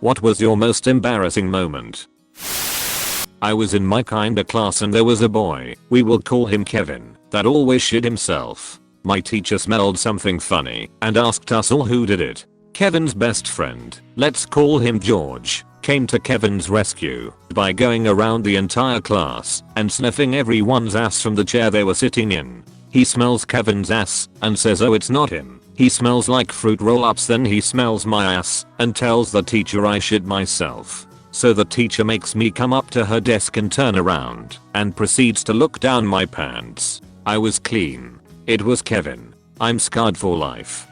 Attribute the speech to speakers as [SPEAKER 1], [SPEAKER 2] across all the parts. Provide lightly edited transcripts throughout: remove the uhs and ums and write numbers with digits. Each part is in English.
[SPEAKER 1] What was your most embarrassing moment? I was in my kinda class and there was a boy, we will call him Kevin, that always shit himself. My teacher smelled something funny and asked us all who did it. Kevin's best friend, let's call him George, came to Kevin's rescue by going around the entire class and sniffing everyone's ass from the chair they were sitting in. He smells Kevin's ass and says, oh, it's not him. He smells like fruit roll-ups. Then he smells my ass and tells the teacher I shit myself. So the teacher makes me come up to her desk and turn around and proceeds to look down my pants. I was clean. It was Kevin. I'm scarred for life.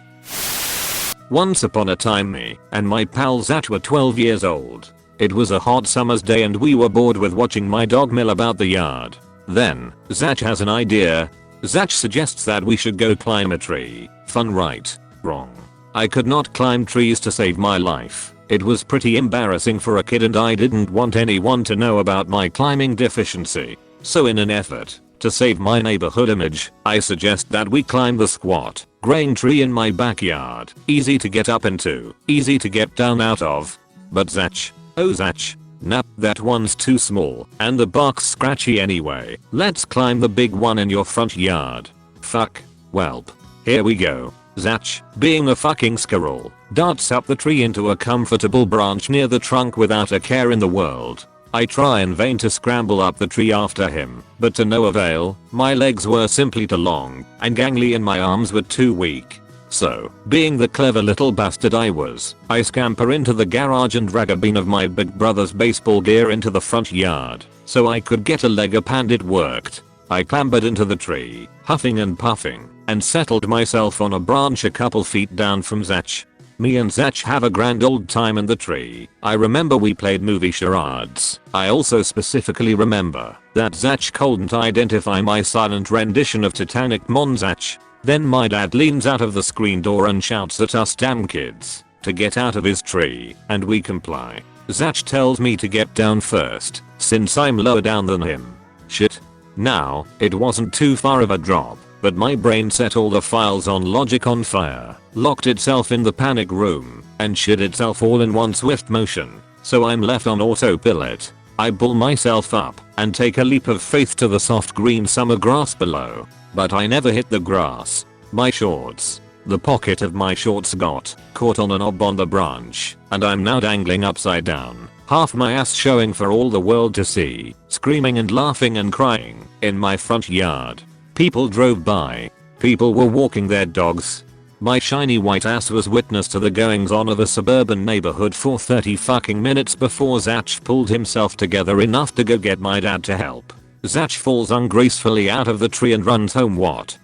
[SPEAKER 1] Once upon a time me and my pal Zach were 12 years old. It was a hot summer's day and we were bored with watching my dog mill about the yard. Then, Zach has an idea. Zach suggests that we should go climb a tree. Fun, right? Wrong. I could not climb trees to save my life. It was pretty embarrassing for a kid and I didn't want anyone to know about my climbing deficiency. So in an effort to save my neighborhood image, I suggest that we climb the squat, graying tree in my backyard. Easy to get up into, easy to get down out of. But Zach, oh Zach, nah, that one's too small and the bark's scratchy anyway. Let's climb the big one in your front yard. Fuck. Welp. Here we go. Zach, being a fucking squirrel, darts up the tree into a comfortable branch near the trunk without a care in the world. I try in vain to scramble up the tree after him, but to no avail. My legs were simply too long and gangly and my arms were too weak. So, being the clever little bastard I was, I scamper into the garage and drag a bean of my big brother's baseball gear into the front yard so I could get a leg up, and it worked. I clambered into the tree, huffing and puffing, and settled myself on a branch a couple feet down from Zach. Me and Zach have a grand old time in the tree. I remember we played movie charades. I also specifically remember that Zach couldn't identify my silent rendition of Titanic Mon Zach. Then my dad leans out of the screen door and shouts at us damn kids to get out of his tree, and we comply. Zach tells me to get down first since I'm lower down than him. Shit. Now, it wasn't too far of a drop, but my brain set all the files on logic on fire, locked itself in the panic room, and shit itself all in one swift motion. So I'm left on autopilot. I pull myself up and take a leap of faith to the soft green summer grass below. But I never hit the grass. My shorts. The pocket of my shorts got caught on a knob on the branch, and I'm now dangling upside down, half my ass showing for all the world to see, screaming and laughing and crying in my front yard. People drove by. People were walking their dogs. My shiny white ass was witness to the goings on of a suburban neighborhood for 30 fucking minutes before Zach pulled himself together enough to go get my dad to help. Zach falls ungracefully out of the tree and runs home. What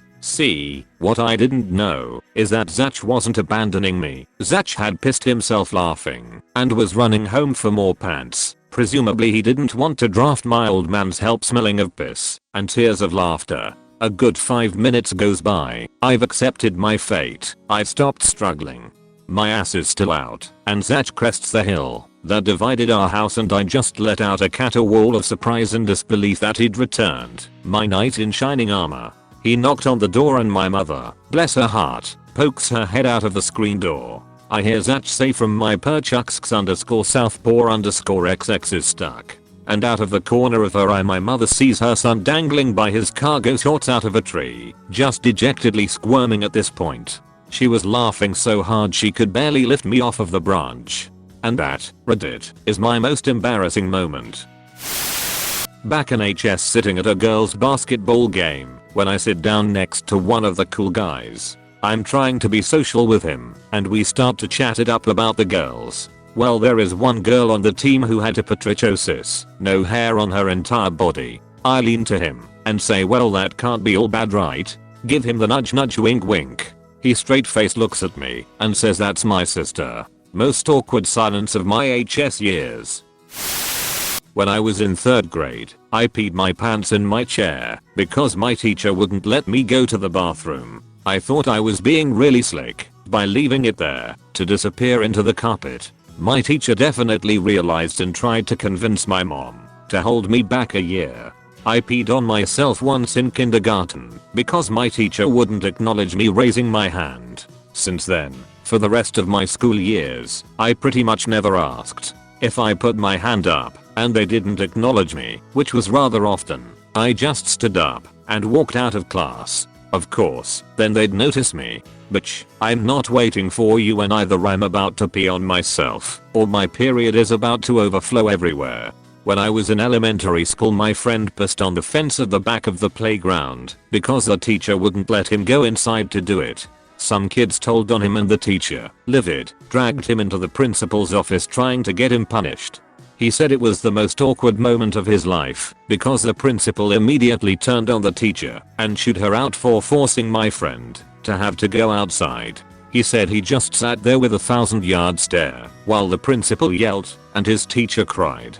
[SPEAKER 1] I didn't know is that Zach wasn't abandoning me. Zach had pissed himself laughing and was running home for more pants. Presumably he didn't want to draft my old man's help, smelling of piss and tears of laughter. A good 5 minutes goes by. I've accepted my fate. I've stopped struggling. My ass is still out, and Zach crests the hill that divided our house, and I just let out a caterwaul of surprise and disbelief that he'd returned. My knight in shining armor. He knocked on the door and my mother, bless her heart, pokes her head out of the screen door. I hear Zach say from my perch _southpaw_xx is stuck. And out of the corner of her eye my mother sees her son dangling by his cargo shorts out of a tree, just dejectedly squirming at this point. She was laughing so hard she could barely lift me off of the branch. And that, Reddit, is my most embarrassing moment. Back in HS sitting at a girls basketball game, when I sit down next to one of the cool guys. I'm trying to be social with him, and we start to chat it up about the girls. Well, there is one girl on the team who had hypertrichosis, no hair on her entire body. I lean to him and say, well, that can't be all bad, right? Give him the nudge nudge wink wink. He straight faced looks at me and says, that's my sister. Most awkward silence of my HS years. When I was in 3rd grade, I peed my pants in my chair because my teacher wouldn't let me go to the bathroom. I thought I was being really slick by leaving it there to disappear into the carpet. My teacher definitely realized and tried to convince my mom to hold me back a year. I peed on myself once in kindergarten because my teacher wouldn't acknowledge me raising my hand. Since then, For the rest of my school years, I pretty much never asked. If I put my hand up and they didn't acknowledge me, which was rather often, I just stood up and walked out of class. Of course, then they'd notice me. Bitch, I'm not waiting for you when either I'm about to pee on myself or my period is about to overflow everywhere. When I was in elementary school, my friend pissed on the fence at the back of the playground because the teacher wouldn't let him go inside to do it. Some kids told on him and the teacher, livid, dragged him into the principal's office trying to get him punished. He said it was the most awkward moment of his life because the principal immediately turned on the teacher and chewed her out for forcing my friend to have to go outside. He said he just sat there with a 1,000-yard stare while the principal yelled and his teacher cried.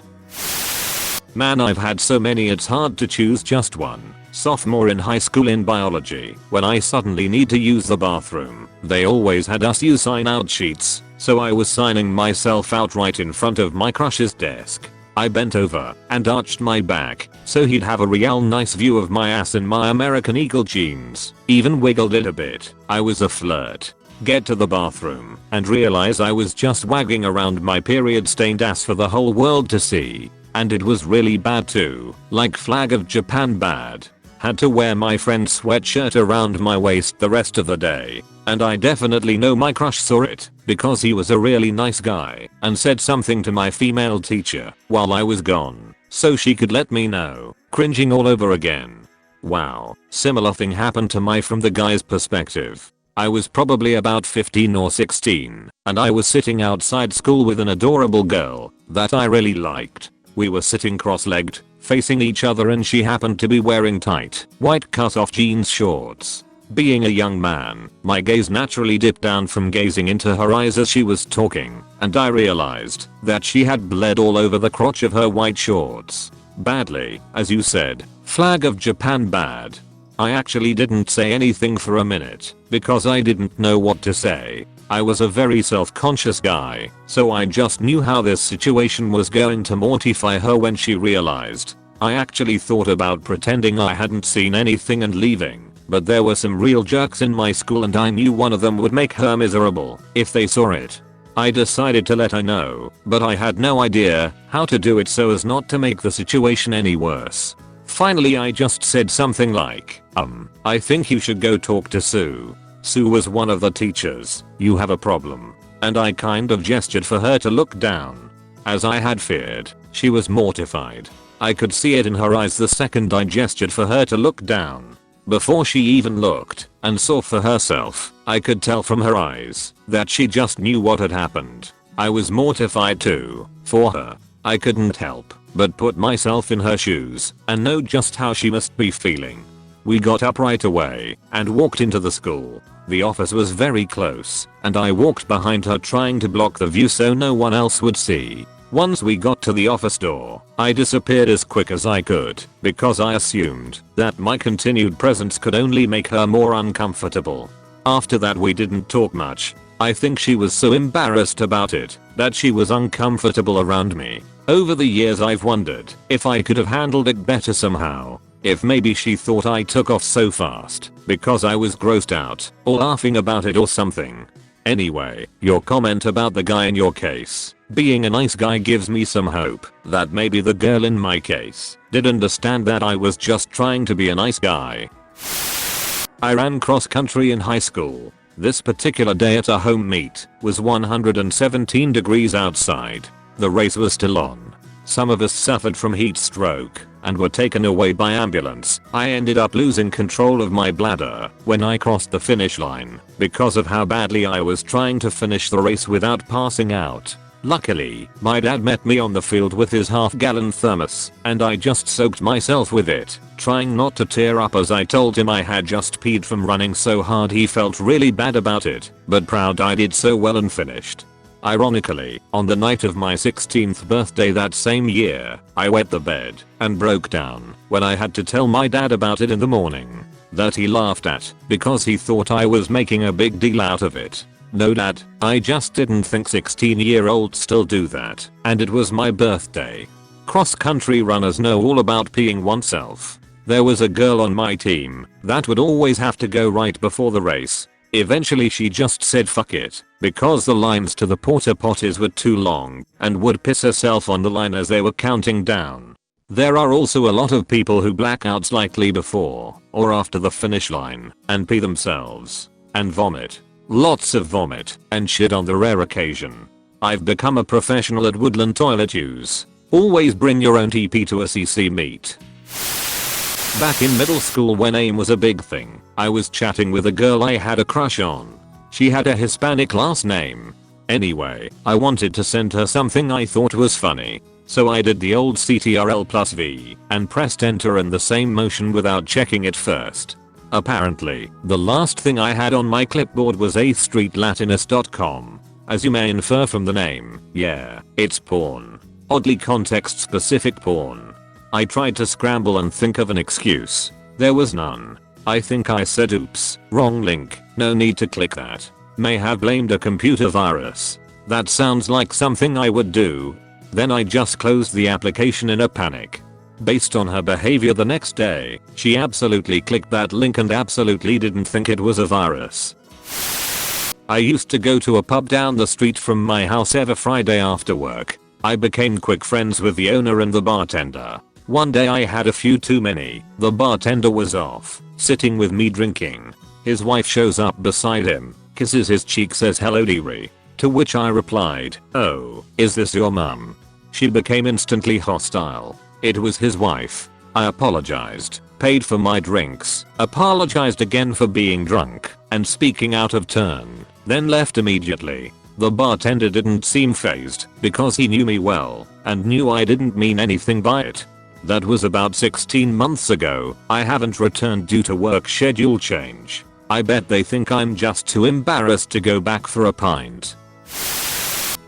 [SPEAKER 1] Man, I've had so many it's hard to choose just one. Sophomore in high school in biology, when I suddenly need to use the bathroom, they always had us use sign out sheets, so I was signing myself out right in front of my crush's desk. I bent over and arched my back so he'd have a real nice view of my ass in my American Eagle jeans, even wiggled it a bit. I was a flirt. Get to the bathroom and realize I was just wagging around my period stained ass for the whole world to see. And it was really bad too, like flag of Japan bad. Had to wear my friend's sweatshirt around my waist the rest of the day. And I definitely know my crush saw it because he was a really nice guy and said something to my female teacher while I was gone so she could let me know, cringing all over again. Wow, similar thing happened to my from the guy's perspective. I was probably about 15 or 16 and I was sitting outside school with an adorable girl that I really liked. We were sitting cross-legged, facing each other, and she happened to be wearing tight, white cut-off jeans shorts. Being a young man, my gaze naturally dipped down from gazing into her eyes as she was talking, and I realized that she had bled all over the crotch of her white shorts. Badly, as you said, flag of Japan bad. I actually didn't say anything for a minute because I didn't know what to say. I was a very self-conscious guy, so I just knew how this situation was going to mortify her when she realized. I actually thought about pretending I hadn't seen anything and leaving, but there were some real jerks in my school and I knew one of them would make her miserable if they saw it. I decided to let her know, but I had no idea how to do it so as not to make the situation any worse. Finally, I just said something like, I think you should go talk to Sue. Sue was one of the teachers. You have a problem. And I kind of gestured for her to look down. As I had feared, she was mortified. I could see it in her eyes the second I gestured for her to look down. Before she even looked and saw for herself, I could tell from her eyes that she just knew what had happened. I was mortified too, for her. I couldn't help but put myself in her shoes and know just how she must be feeling. We got up right away and walked into the school. The office was very close and I walked behind her trying to block the view so no one else would see. Once we got to the office door, I disappeared as quick as I could because I assumed that my continued presence could only make her more uncomfortable. After that we didn't talk much. I think she was so embarrassed about it that she was uncomfortable around me. Over the years I've wondered if I could have handled it better somehow. If maybe she thought I took off so fast because I was grossed out or laughing about it or something. Anyway, your comment about the guy in your case being a nice guy gives me some hope that maybe the girl in my case did understand that I was just trying to be a nice guy. I ran cross country in high school. This particular day at a home meet was 117 degrees outside. The race was still on. Some of us suffered from heat stroke and were taken away by ambulance. I ended up losing control of my bladder when I crossed the finish line because of how badly I was trying to finish the race without passing out. Luckily, my dad met me on the field with his half-gallon thermos and I just soaked myself with it, trying not to tear up as I told him I had just peed from running so hard. He felt really bad about it, but proud I did so well and finished. Ironically, on the night of my 16th birthday that same year, I wet the bed and broke down when I had to tell my dad about it in the morning. That he laughed at because he thought I was making a big deal out of it. No dad, I just didn't think 16-year-olds still do that, and it was my birthday. Cross-country runners know all about peeing oneself. There was a girl on my team that would always have to go right before the race. Eventually she just said fuck it, because the lines to the porta potties were too long and would piss herself on the line as they were counting down. There are also a lot of people who black out slightly before or after the finish line and pee themselves and vomit. Lots of vomit and shit on the rare occasion. I've become a professional at woodland toilet use. Always bring your own TP to a CC meet. Back in middle school when AIM was a big thing, I was chatting with a girl I had a crush on. She had a Hispanic last name. Anyway, I wanted to send her something I thought was funny. So I did the old CTRL+V and pressed enter in the same motion without checking it first. Apparently, the last thing I had on my clipboard was 8thstreetlatinus.com. As you may infer from the name, yeah, it's porn. Oddly context specific porn. I tried to scramble and think of an excuse. There was none. I think I said oops, wrong link, no need to click that. May have blamed a computer virus. That sounds like something I would do. Then I just closed the application in a panic. Based on her behavior the next day, she absolutely clicked that link and absolutely didn't think it was a virus. I used to go to a pub down the street from my house every Friday after work. I became quick friends with the owner and the bartender. One day I had a few too many. The bartender was off, sitting with me drinking. His wife shows up beside him, kisses his cheek, says hello dearie. To which I replied, oh, is this your mum? She became instantly hostile. It was his wife. I apologized, paid for my drinks, apologized again for being drunk and speaking out of turn, then left immediately. The bartender didn't seem fazed because he knew me well and knew I didn't mean anything by it. That was about 16 months ago. I haven't returned due to work schedule change. I bet they think I'm just too embarrassed to go back for a pint.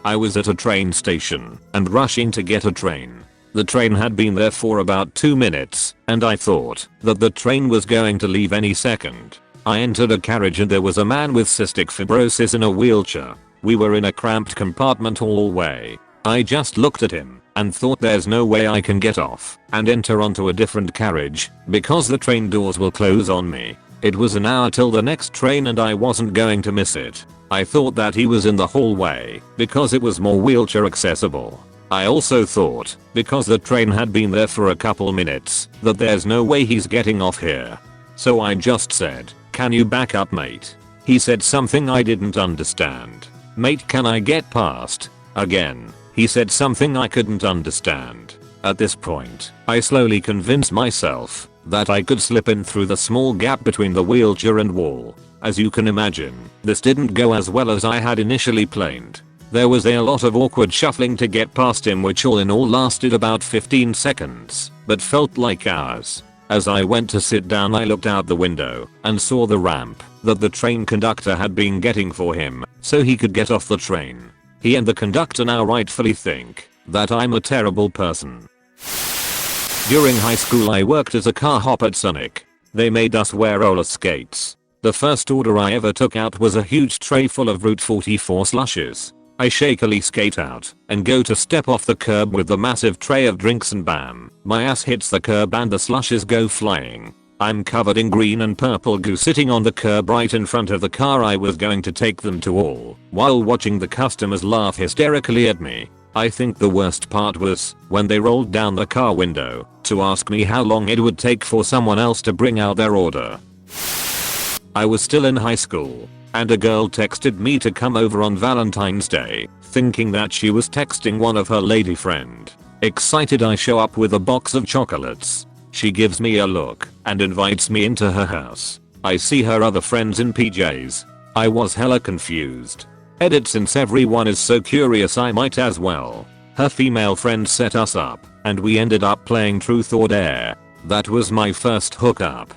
[SPEAKER 1] I was at a train station and rushing to get a train. The train had been there for about 2 minutes and I thought that the train was going to leave any second. I entered a carriage and there was a man with cystic fibrosis in a wheelchair. We were in a cramped compartment hallway. I just looked at him and thought there's no way I can get off and enter onto a different carriage because the train doors will close on me. It was an hour till the next train and I wasn't going to miss it. I thought that he was in the hallway because it was more wheelchair accessible. I also thought, because the train had been there for a couple minutes, that there's no way he's getting off here. So I just said, can you back up mate? He said something I didn't understand. Mate, can I get past? Again, he said something I couldn't understand. At this point, I slowly convinced myself that I could slip in through the small gap between the wheelchair and wall. As you can imagine, this didn't go as well as I had initially planned. There was a lot of awkward shuffling to get past him, which all in all lasted about 15 seconds, but felt like hours. As I went to sit down, I looked out the window and saw the ramp that the train conductor had been getting for him so he could get off the train. He and the conductor now rightfully think that I'm a terrible person. During high school I worked as a car hop at Sonic. They made us wear roller skates. The first order I ever took out was a huge tray full of Route 44 slushes. I shakily skate out and go to step off the curb with the massive tray of drinks and bam, my ass hits the curb and the slushes go flying. I'm covered in green and purple goo sitting on the curb right in front of the car I was going to take them to, all while watching the customers laugh hysterically at me. I think the worst part was when they rolled down the car window to ask me how long it would take for someone else to bring out their order. I was still in high school and a girl texted me to come over on Valentine's Day, thinking that she was texting one of her lady friend. Excited, I show up with a box of chocolates. She gives me a look and invites me into her house. I see her other friends in PJs. I was hella confused. Edit, since everyone is so curious I might as well. Her female friend set us up and we ended up playing truth or dare. That was my first hookup.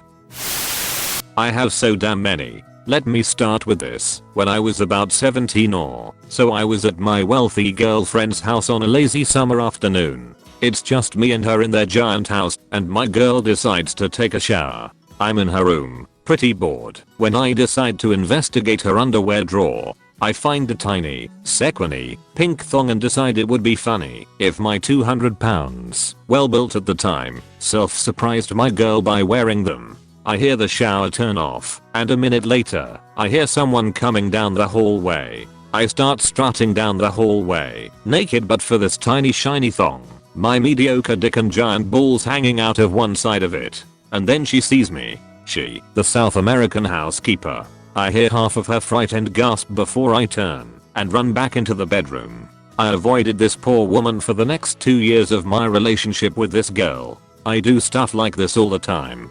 [SPEAKER 1] I have so damn many. Let me start with this. When I was about 17 or so, I was at my wealthy girlfriend's house on a lazy summer afternoon. It's just me and her in their giant house, and my girl decides to take a shower. I'm in her room, pretty bored, when I decide to investigate her underwear drawer. I find a tiny, sequiny, pink thong and decide it would be funny if my 200 pounds, well built at the time, self surprised my girl by wearing them. I hear the shower turn off, and a minute later, I hear someone coming down the hallway. I start strutting down the hallway, naked but for this tiny shiny thong, my mediocre dick and giant balls hanging out of one side of it. And then she sees me. She, the South American housekeeper. I hear half of her frightened gasp before I turn and run back into the bedroom. I avoided this poor woman for the next 2 years of my relationship with this girl. I do stuff like this all the time.